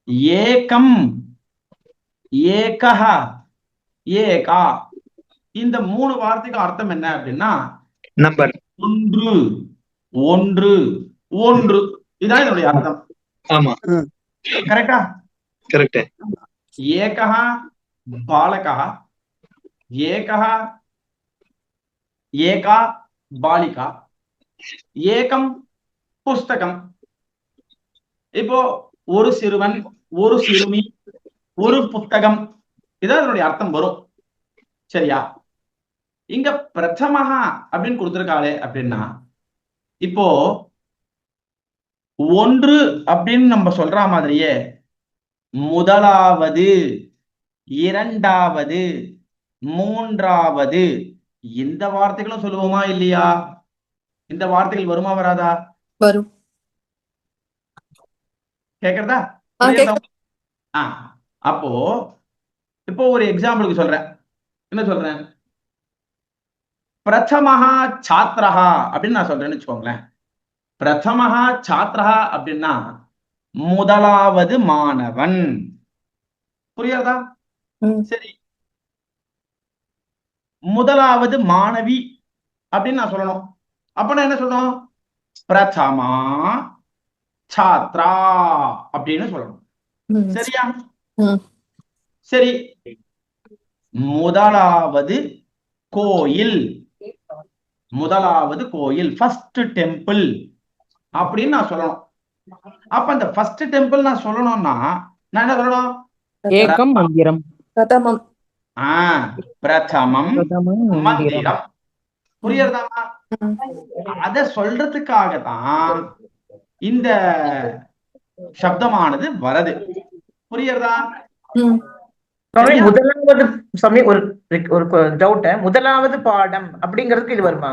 ஏகம், ஏகஹ, ஏகா. இந்த 3 வார்த்தைக்கு அர்த்தம் என்ன அப்படின்னா நம்பர். ஒன்று, ஒன்று, ஒன்று. இதான் இதனுடைய அர்த்தம். ஆமா, கரெக்டா? கரெக்ட். ஏகஹ பாலகஹ, ஏகஹ ஏகா பாலிகா, ஏகம் புஸ்தகம். இப்போ ஒரு சிறுவன், ஒரு சிறுமி, ஒரு புத்தகம். இதான் அதனுடைய அர்த்தம் வரும். சரியா? இங்க பிரதமஹா அப்படின்னு கொடுத்திருக்காளே அப்படின்னா இப்போ ஒன்று அப்படின்னு நம்ம சொல்ற மாதிரியே முதலாவது, இரண்டாவது, மூன்றாவது இந்த வார்த்தைகளும் சொல்லுவோமா இல்லையா? இந்த வார்த்தைகள் வருமா வராதா? வரும். கேக்குறதா? அப்போ இப்போ ஒரு எக்ஸாம்பிளுக்கு சொல்றேன். என்ன சொல்றேன்? பிரதமஹா சாத்ரஹா அப்படின்னு நான் சொல்றேன்னு வச்சுக்கோங்களேன். பிரதமஹா சாத்ரஹா அப்படின்னா முதலாவது மாணவன். புரியாதா? சரி, முதலாவது மாணவி அப்படின்னு நான் சொல்லணும். அப்ப நான் என்ன சொல்லணும்? பிரதமா சாத்ரா அப்படின்னு சொல்லணும். சரியா? சரி, முதலாவது கோயில், முதலாவது கோயில், ஃபர்ஸ்ட் டெம்பிள் அப்படின்னு நான் சொல்லணும். அப்ப அந்த ஃபர்ஸ்ட் டெம்பிள் நான் சொல்லணும்னா நான் என்ன சொல்லணும்? ஏகம் மந்திரம். பிரதமம். பிரதமம் மந்திரம். புரியுறதாமா? அத சொல்றதுக்காகத்தான் இந்த சப்தமானது வரது. புரியுறதா? முதலாவது ஒரு டவுட், முதலாவது பாடம் அப்படிங்கிறதுக்கு இது வருமா?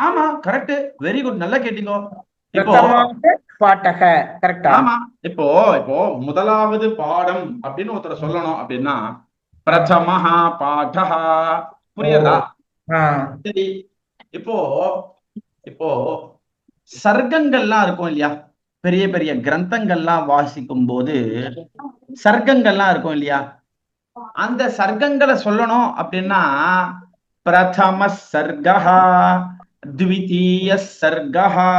ஆமா, கரெக்ட், வெரி குட், நல்லா கேட்டீங்க. பாட்டக கரெக்டா? ஆமா. இப்போ இப்போ முதலாவது பாடம் அப்படின்னு ஒருத்தர் சொல்லணும் அப்படின்னா பிரதமஹா பாடஹா. புரியுறதா? சரி, இப்போ இப்போ சர்க்கங்கள்லாம் இருக்கும் இல்லையா? பெரிய பெரிய கிரந்தங்கள்லாம் வாசிக்கும் போது சர்க்கங்கள்லாம் இருக்கும் இல்லையா? அந்த சர்க்கங்களை சொல்லணும் அப்படின்னா பிரதம சர்க்கஹா, த்விதீய சர்க்கஹா,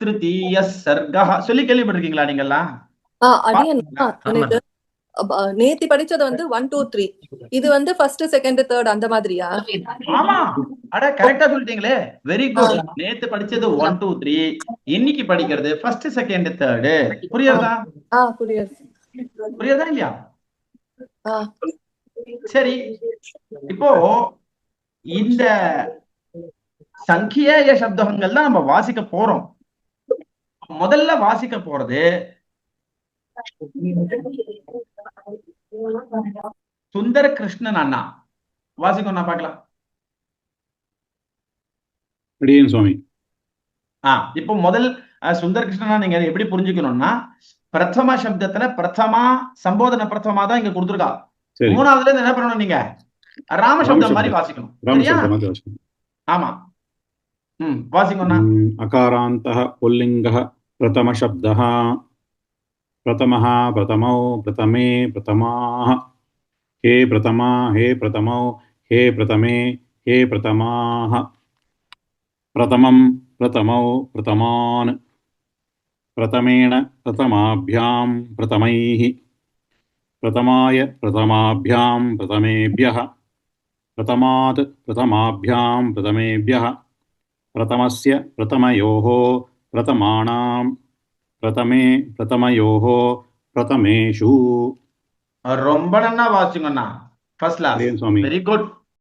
திருத்தீய சர்க்கஹா சொல்லி கேள்விப்பட்டிருக்கீங்களா நீங்கெல்லாம்? எனக்கு நேத்தி படிச்சது வந்து 1 2 3, இது வந்து ஃபர்ஸ்ட் செகண்ட் தேர்ட் அந்த மாதிரியா? ஆமா, அட கரெக்டா சொல்லிட்டீங்களே, வெரி குட். நேத்து படிச்சது 1 2 3, இன்னைக்கு படிக்கிறது ஃபர்ஸ்ட் செகண்ட் தேர்ட். புரியுறதா? புரியுறதா இல்லையா? சரி, இப்போ இந்த சங்கிய சப்தங்கள் தான் நம்ம வாசிக்க போறோம். முதல்ல வாசிக்க போறது சுந்தர கிருஷ்ணன் அண்ணா. வாசிக்கும் நான் பார்க்கலாம். சுவாமி. இப்போ முதல் சுந்தர கிருஷ்ணனா நீங்க எப்படி புரிஞ்சுக்கணும்னா பிரதம சப்தத்துல பிரதமா சம்போதன பிரதமா தான் இங்க கொடுத்துருக்கா. மூணாவதுல இருந்து என்ன பண்ணணும்? நீங்க ராம சப்தம் மாதிரி வாசிக்கணும். சரியா? ஆமா. வாசிக்கணும்னா அகாராந்தः புல்லிங்கः பிரதம சப்தः प्रथमः प्रथमौ प्रथमे प्रथमाः हे प्रथमा हे प्रथमौ हे प्रथमे हे प्रथमाः प्रथमं प्रथमौ प्रथमान् प्रथमेण प्रथमाभ्यां प्रथमैः प्रथमाय प्रथमाभ्यां प्रथमेभ्यः प्रथमात् प्रथमाभ्यां प्रथमेभ्यः प्रथमस्य प्रथमयोः प्रथमाणां பிரதமே பிரதமயோஹோ பிரதமேஷு. ரொம்ப நல்லா வாசிங்கண்ணா. First class, very good.